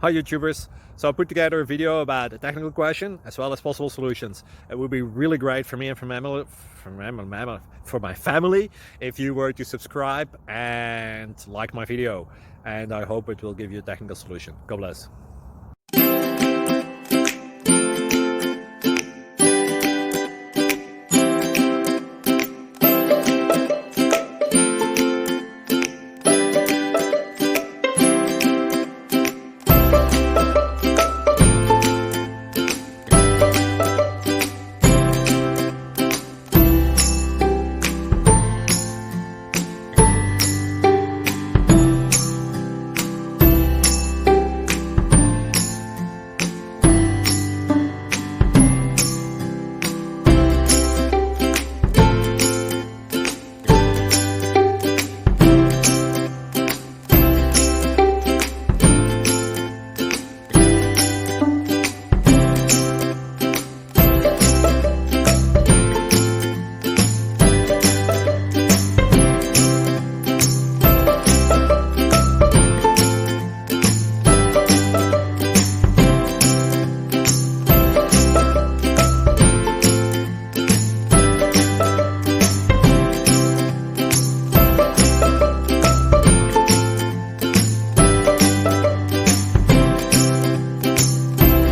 Hi YouTubers. So I put together a video about a technical question as well as possible solutions. It would be really great for me and for my family if you were to subscribe and like my video. And I hope it will give you a technical solution. God bless.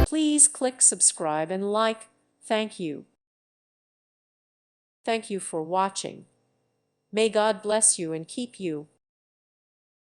Please click subscribe and like. Thank you. Thank you for watching. May God bless you and keep you.